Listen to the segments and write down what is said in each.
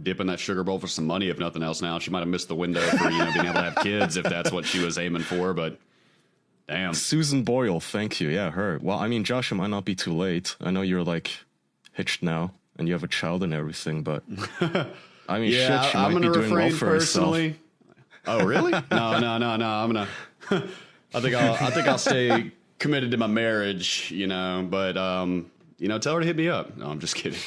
dipping that sugar bowl for some money, if nothing else. Now she might have missed the window for being able to have kids if that's what she was aiming for. But damn, Susan Boyle, thank you. Yeah, her. Well, I mean, Josh, it might not be too late. I know you're like hitched now and you have a child and everything, but I mean, yeah, shit, she I'm might gonna be doing well refrain for personally. herself. Oh, really? No. I'm gonna. I think I'll stay committed to my marriage, but tell her to hit me up. No, I'm just kidding.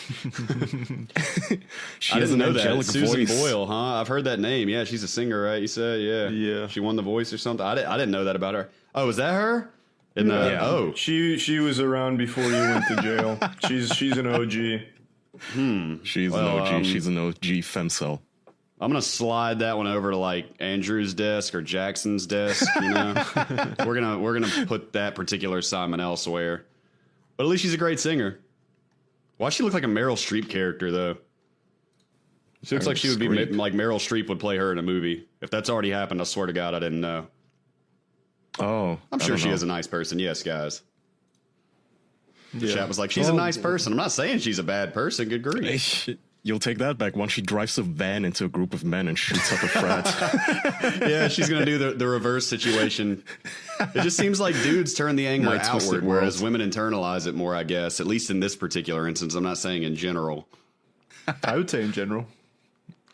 She has an angelic Susan voice. Boyle, huh? I've heard that name. Yeah, she's a singer, right? You said, yeah. Yeah. She won The Voice or something. I didn't know that about her. Oh, is that her? Yeah. Oh, She was around before you went to jail. She's an OG. She's an OG. She's an OG femcel. I'm gonna slide that one over to like Andrew's desk or Jackson's desk. We're gonna put that particular assignment elsewhere. But at least she's a great singer. Why does she look like a Meryl Streep character though? She looks like she would be like Meryl Streep would play her in a movie. If that's already happened, I swear to God, I didn't know. Oh, I'm sure she is a nice person. Yes, guys. The chat was like, she's a nice person. I'm not saying she's a bad person. Good grief. You'll take that back once she drives a van into a group of men and shoots up a frat. Yeah, she's going to do the reverse situation. It just seems like dudes turn the anger outward, whereas women internalize it more, I guess, at least in this particular instance. I'm not saying in general. I would say in general.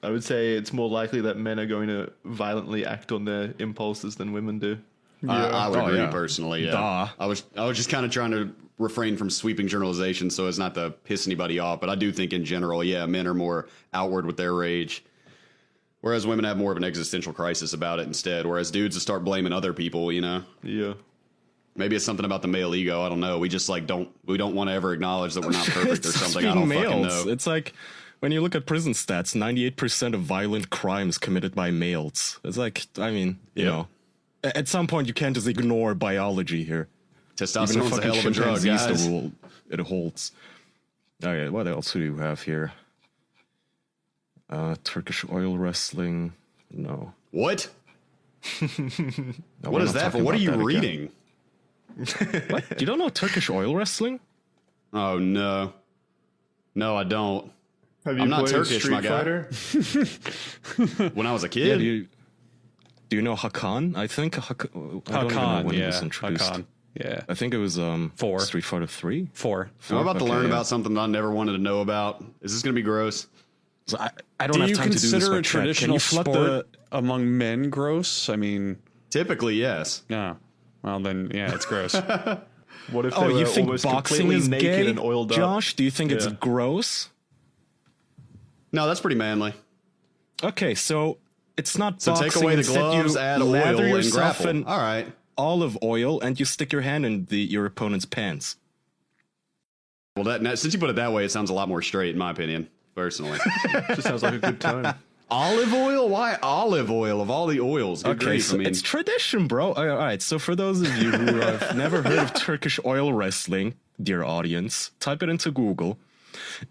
I would say it's more likely that men are going to violently act on their impulses than women do. I would agree personally. Yeah, Duh. I was just kind of trying to refrain from sweeping generalization so as not to piss anybody off. But I do think in general, yeah, men are more outward with their rage, whereas women have more of an existential crisis about it instead. Whereas dudes will start blaming other people. Yeah. Maybe it's something about the male ego. I don't know. We just don't want to ever acknowledge that we're not perfect or something. I don't fucking know. It's like when you look at prison stats, 98% of violent crimes committed by males. It's like, I mean, you know, at some point you can't just ignore biology here. Testosterone's a hell of a drug, guys. The rule it holds. Okay, what else do you have here? Turkish oil wrestling. No. What? No, what is that for? What are you reading? What? You don't know Turkish oil wrestling? Oh, no. No, I don't. Have you I'm not played Turkish, Street my guy. Fighter? When I was a kid? Yeah, do you know Hakan? I think Hakan. I don't even know when he was introduced. Hakan. Yeah, I think it was 4. Street Fighter 3. 4. I'm about to learn about something that I never wanted to know about. Is this going to be gross? So I don't have time to do this. Do you consider a Can traditional you flood sport among men gross? I mean, Typically, yes. no. Well, then, yeah, it's gross. What if they you were think almost boxing completely is naked gay, and oiled up? Josh? Do you think it's Yeah. gross? No, that's pretty manly. Okay, so it's not So boxing. take away the Instead, gloves, you add lather oil, and yourself grapple. in All right. olive oil, and you stick your hand in your opponent's pants. Well, since you put it that way, it sounds a lot more straight, in my opinion, personally. Just sounds like a good time. Olive oil? Why olive oil of all the oils? Good Okay, grief, so it's tradition, bro. All right, so for those of you who have never heard of Turkish oil wrestling, dear audience, type it into Google.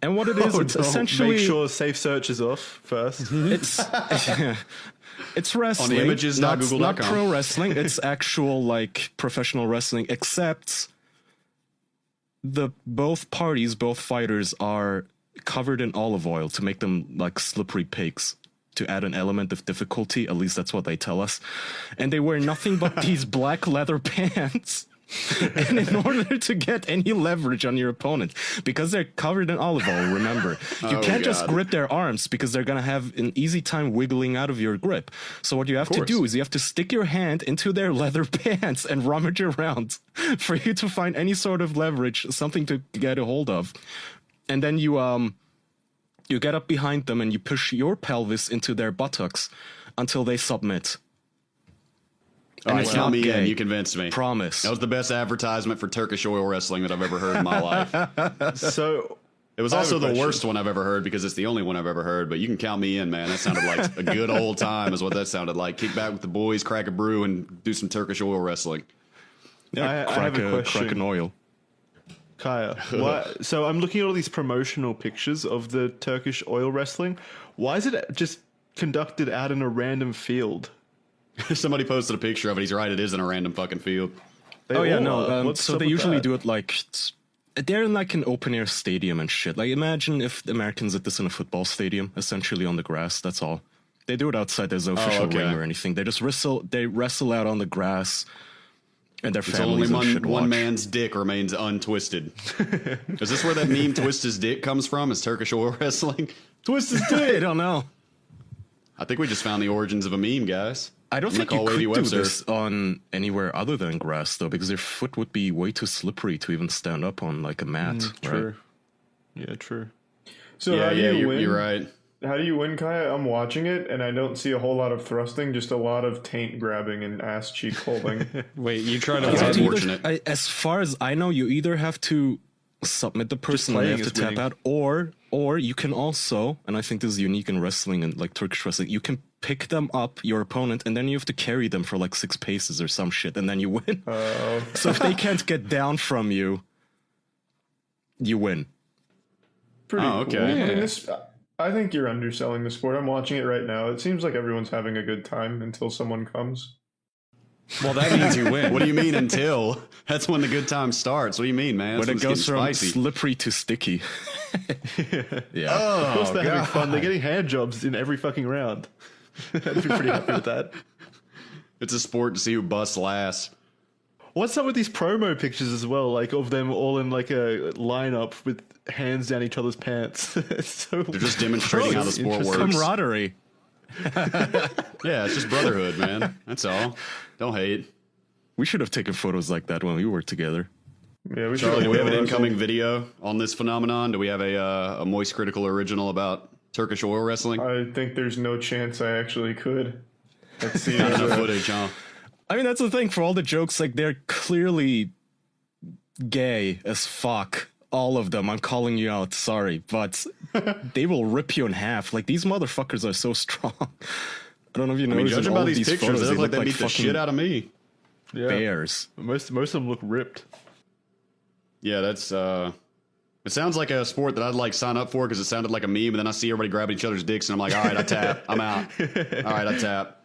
And what it is, it's essentially... Make sure safe search is off first. It's wrestling. On images, not Google.com. pro wrestling. It's actual, like, professional wrestling, except both fighters are covered in olive oil to make them like slippery pigs, to add an element of difficulty. At least that's what they tell us. And they wear nothing but these black leather pants. And in order to get any leverage on your opponent, because they're covered in olive oil, remember, you can't just grip their arms because they're going to have an easy time wiggling out of your grip. So what you have to do is you have to stick your hand into their leather pants and rummage around for you to find any sort of leverage, something to get a hold of. And then you get up behind them and you push your pelvis into their buttocks until they submit. All right, count me in. You convinced me. Promise. That was the best advertisement for Turkish oil wrestling that I've ever heard in my life. So It was also the worst one I've ever heard because it's the only one I've ever heard, but you can count me in, man. That sounded like a good old time is what that sounded like. Kick back with the boys, crack a brew, and do some Turkish oil wrestling. Yeah, I have a question. Crack an oil. Kaya, so I'm looking at all these promotional pictures of the Turkish oil wrestling. Why is it just conducted out in a random field? Somebody posted a picture of it. He's right. It is in a random fucking field. So they usually do it like they're in like an open air stadium and shit. Like imagine if the Americans did this in a football stadium, essentially on the grass. That's all. They do it outside. There's no official okay. ring or anything. They just wrestle out on the grass, and their It's only families and shit one watch. man's dick remains untwisted. Is this where that meme "twist his dick" comes from? Is Turkish oil wrestling? Twist his I dick. don't know. I think we just found the origins of a meme, guys. I don't I'm think gonna you call could Wavy do Webster. this on anywhere other than grass, though, because your foot would be way too slippery to even stand up on like a mat. True. Yeah, true. So Yeah, how do you win? you're right. How do you win, Kaya? I'm watching it, and I don't see a whole lot of thrusting, just a lot of taint grabbing and ass cheek holding. Wait, you try to That's It's win? unfortunate. as far as I know, you either have to submit the person and they playing have to is tap winning. out, or you can also, and I think this is unique in wrestling and like Turkish wrestling, you can pick them up, your opponent, and then you have to carry them for like 6 paces or some shit, and then you win. So if they can't get down from you, you win. Pretty Oh, okay. cool. I Yeah. mean, I think you're underselling the sport. I'm watching it right now. It seems like everyone's having a good time until someone comes. Well, that means you win. What do you mean until? That's when the good time starts. What do you mean, man? When That's it when goes it's from getting spicy. slippery to sticky. Yeah. Of course, Oh, they're having God. fun. They're getting hand jobs in every fucking round. I'd be pretty happy with that. It's a sport to see who busts last. What's up with these promo pictures as well? Like of them all in like a lineup with hands down each other's pants. It's so They're just demonstrating how the sport Interesting. works. Camaraderie. Yeah, it's just brotherhood, man. That's all. Don't hate. We should have taken photos like that when we were together. Yeah, we Charlie, should do we have an incoming video on this phenomenon? Do we have a Moist Critical original about Turkish oil wrestling? I think there's no chance I actually could. Let's see. Not enough footage, huh? I mean, that's the thing. For all the jokes, like they're clearly gay as fuck. All of them. I'm calling you out. Sorry, but they will rip you in half. Like these motherfuckers are so strong. I don't know if you know. I mean, judging by these pictures, they look like they beat the shit out of me. Yeah. bears. Most of them look ripped. Yeah, that's it sounds like a sport that I'd like sign up for because it sounded like a meme, and then I see everybody grabbing each other's dicks, and I'm like, all right, I tap, I'm out. All right, I tap.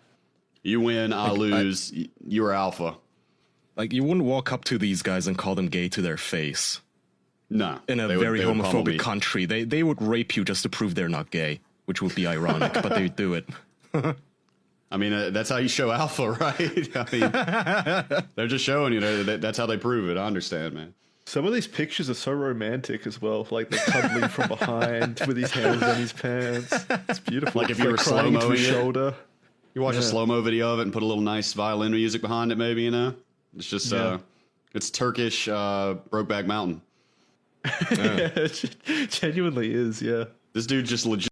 You win, I lose. You're alpha. Like you wouldn't walk up to these guys and call them gay to their face. No, In a they would- very they would pummel me. homophobic country, they would rape you just to prove they're not gay, which would be ironic, but they do it. I mean, that's how you show alpha, right? I mean, they're just showing you that's how they prove it. I understand, man. Some of these pictures are so romantic as well. Like they're cuddling from behind with his hands on his pants. It's beautiful. Like if you were crying into slow-moing his it. shoulder. You watch a slow-mo video of it and put a little nice violin music behind it, maybe, you know? It's just, Yeah. it's Turkish Brokeback Mountain. Yeah, it genuinely is. Yeah. This dude just legit